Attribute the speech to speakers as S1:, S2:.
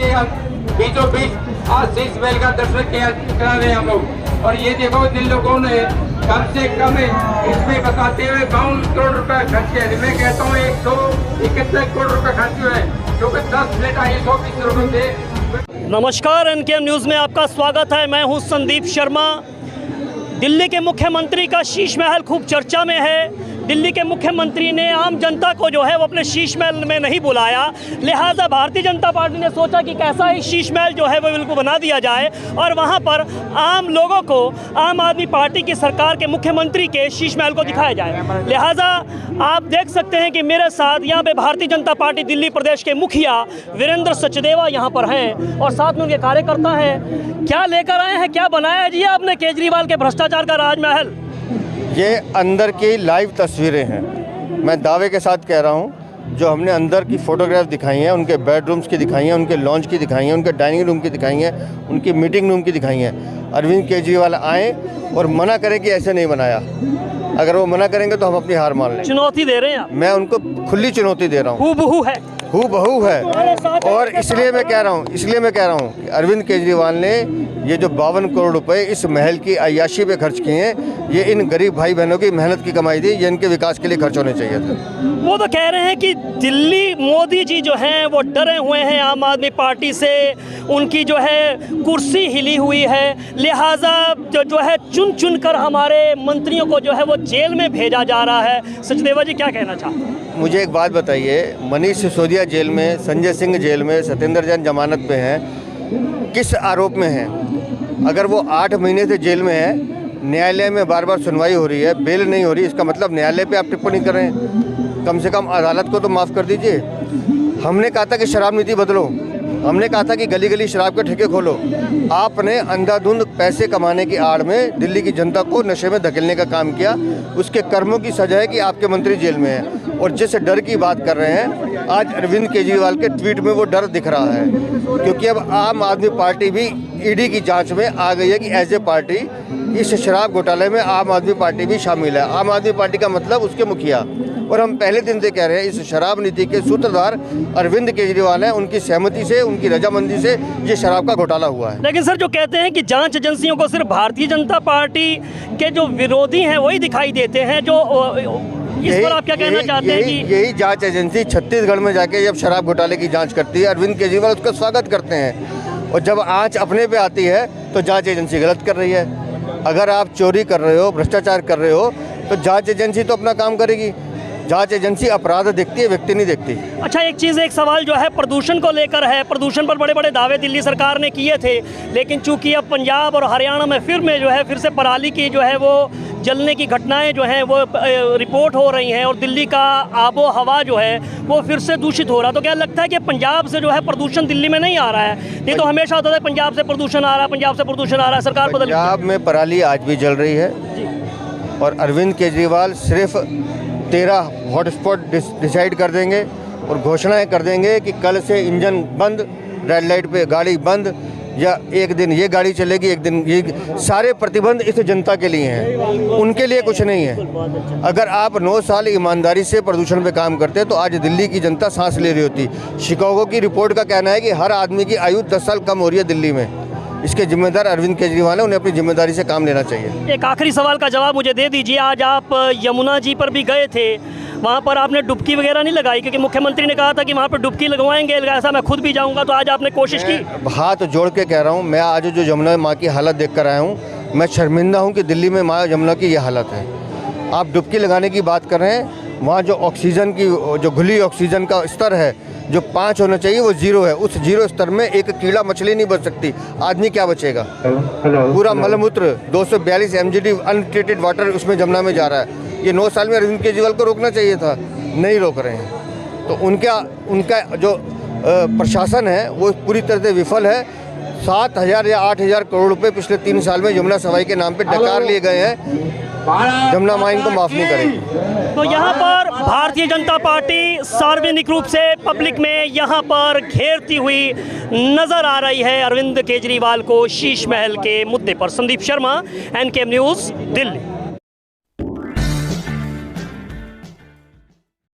S1: के बीचों बीच आज शीश महल का दर्शन करा रहे हैं हम लोग। और ये देखो जिन लोगों ने कम से कम इसमें बताते हुए 52 करोड़ रुपए खर्च किया। मैं कहता हूँ 191 करोड़ रुपए खर्च हुए हैं, जो कि 10 प्लेट आई 120 रुपए थे।
S2: नमस्कार, एनकेएम न्यूज़ में आपका स्वागत है। मैं हूं संदीप शर्मा। दिल्ली के मुख्यमंत्री का शीश महल खूब चर्चा में है। दिल्ली के मुख्यमंत्री ने आम जनता को जो है वो अपने शीश महल में नहीं बुलाया, लिहाजा भारतीय जनता पार्टी ने सोचा कि कैसा ही शीश महल जो है वो बिल्कुल बना दिया जाए और वहां पर आम लोगों को आम आदमी पार्टी की सरकार के मुख्यमंत्री के शीश महल को दिखाया जाए। लिहाजा आप देख सकते हैं कि मेरे साथ यहाँ पे भारतीय जनता पार्टी दिल्ली प्रदेश के मुखिया वीरेंद्र सचदेवा यहाँ पर हैं और साथ में उनके कार्यकर्ता हैं। क्या लेकर आए हैं, क्या बनाया जी आपने केजरीवाल के भ्रष्टाचार का राजमहल?
S3: ये अंदर की लाइव तस्वीरें हैं। मैं दावे के साथ कह रहा हूँ, जो हमने अंदर की फ़ोटोग्राफ दिखाई हैं, उनके बेडरूम्स की दिखाई हैं, उनके लॉन्च की दिखाई हैं, उनके डाइनिंग रूम की दिखाई हैं, उनकी मीटिंग रूम की दिखाई हैं। अरविंद केजरीवाल आए और मना करें कि ऐसे नहीं बनाया। अगर वो मना करेंगे तो हम अपनी हार मान लेंगे।
S2: चुनौती दे रहे हैं आप?
S3: मैं उनको खुली चुनौती दे रहा हूँ।
S2: हूबहू है,
S3: हूबहू है। और इसलिए मैं कह रहा हूँ कि अरविंद केजरीवाल ने ये जो 52 करोड़ रुपए इस महल की अय्याशी पे खर्च किए हैं, ये इन गरीब भाई बहनों की मेहनत की कमाई थी। ये इनके विकास के लिए खर्च होने चाहिए थे।
S2: वो तो कह रहे हैं कि दिल्ली मोदी जी जो हैं वो डरे हुए हैं आम आदमी पार्टी से, उनकी जो है कुर्सी हिली हुई है, लिहाजा जो है चुन चुन कर हमारे मंत्रियों को जो है वो जेल में भेजा जा रहा है। सचदेवा जी क्या कहना चाहते हैं?
S3: मुझे एक बात बताइए, मनीष सिसोदिया जेल में, संजय सिंह जेल में, सत्येंद्र जैन जमानत पे हैं, किस आरोप में हैं? अगर वो 8 महीने से जेल में है, न्यायालय में बार बार सुनवाई हो रही है, बेल नहीं हो रही, इसका मतलब न्यायालय पे आप टिप्पणी कर रहे हैं। कम से कम अदालत को तो माफ़ कर दीजिए। हमने कहा था कि शराब नीति बदलो, हमने कहा था कि गली गली शराब के ठेके खोलो। आपने अंधाधुंध पैसे कमाने की आड़ में दिल्ली की जनता को नशे में धकेलने का काम किया। उसके कर्मों की सजा है कि आपके मंत्री जेल में हैं। और जिस डर की बात कर रहे हैं, आज अरविंद केजरीवाल के ट्वीट में वो डर दिख रहा है, क्योंकि अब आम आदमी पार्टी भी ईडी की जांच में आ गई है कि एज ए पार्टी इस शराब घोटाले में आम आदमी पार्टी भी शामिल है। आम आदमी पार्टी का मतलब उसके मुखिया। और हम पहले दिन से कह रहे हैं, इस शराब नीति के सूत्रधार अरविंद केजरीवाल हैं। उनकी सहमति से, उनकी रजामंदी से ये शराब का घोटाला हुआ है।
S2: लेकिन सर, जो कहते हैं कि जांच एजेंसियों को सिर्फ भारतीय जनता पार्टी के जो विरोधी हैं वही दिखाई देते हैं, जो इस पर आप क्या कहना चाहते हैं? कि
S3: यही जांच एजेंसी छत्तीसगढ़ में जाके जब शराब घोटाले की जांच करती है, अरविंद केजरीवाल उसका स्वागत करते हैं। और जब आंच अपने पे आती है तो जांच एजेंसी गलत कर रही है। अगर आप चोरी कर रहे हो, भ्रष्टाचार कर रहे हो, तो जांच एजेंसी तो अपना काम करेगी। जांच एजेंसी अपराध देखती है, व्यक्ति नहीं देखती।
S2: अच्छा, एक सवाल जो है प्रदूषण को लेकर है। प्रदूषण पर बड़े बड़े दावे दिल्ली सरकार ने किए थे, लेकिन चूंकि अब पंजाब और हरियाणा में फिर से पराली की जो है वो जलने की घटनाएं जो हैं वो रिपोर्ट हो रही हैं और दिल्ली का आबो हवा जो है वो फिर से दूषित हो रहा। तो क्या लगता है कि पंजाब से जो है प्रदूषण दिल्ली में नहीं आ रहा है? नहीं तो हमेशा होता था पंजाब से प्रदूषण आ रहा है, पंजाब से प्रदूषण आ रहा है, सरकार बदल।
S3: पंजाब में पराली आज भी जल रही है और अरविंद केजरीवाल सिर्फ 13 हॉटस्पॉट डिसाइड कर देंगे और घोषणाएं कर देंगे कि कल से इंजन बंद, रेड लाइट पे गाड़ी बंद, या एक दिन ये गाड़ी चलेगी, एक दिन ये। सारे प्रतिबंध इस जनता के लिए हैं, उनके लिए कुछ नहीं है। अगर आप 9 साल ईमानदारी से प्रदूषण पे काम करते तो आज दिल्ली की जनता सांस ले रही होती। शिकागो की रिपोर्ट का कहना है कि हर आदमी की आयु 10 साल कम हो रही है दिल्ली में। इसके जिम्मेदार अरविंद केजरीवाल है, उन्हें अपनी जिम्मेदारी से काम लेना चाहिए।
S2: एक आखिरी सवाल का जवाब मुझे दे दीजिए। आज आप यमुना जी पर भी गए थे, वहाँ पर आपने डुबकी वगैरह नहीं लगाई? क्योंकि मुख्यमंत्री ने कहा था कि वहाँ पर डुबकी लगवाएंगे, ऐसा मैं खुद भी जाऊँगा, तो आज आपने कोशिश की?
S3: हाथ जोड़ के कह रहा हूँ, मैं आज जो यमुना माँ की हालत देख कर आया हूँ, मैं शर्मिंदा हूँ कि दिल्ली में माँ यमुना की ये हालत है। आप डुबकी लगाने की बात कर रहे हैं, वहाँ जो ऑक्सीजन की जो घुली ऑक्सीजन का स्तर है जो 5 होना चाहिए वो 0 है। उस 0 स्तर में एक कीड़ा मछली नहीं बच सकती। आदमी क्या बचेगा? पूरा मलमूत्र 242 MGD अनट्रीटेड वाटर उसमें जमुना में जा रहा है। ये 9 साल में अरविंद केजरीवाल को रोकना चाहिए था, नहीं रोक रहे हैं। तो उनका जो प्रशासन है वो पूरी तरह से विफल है। 7,000 या 8,000 करोड़ रुपए पिछले 3 साल में यमुना सफाई के नाम पे डकार लिए गए हैं। यमुना माँ इनको माफ़ नहीं करेगी।
S2: तो यहाँ पर भारतीय जनता पार्टी सार्वजनिक रूप से पब्लिक में यहाँ पर घेरती हुई नजर आ रही है अरविंद केजरीवाल को शीश महल के मुद्दे पर। संदीप शर्मा, एनकेएम न्यूज़, दिल्ली।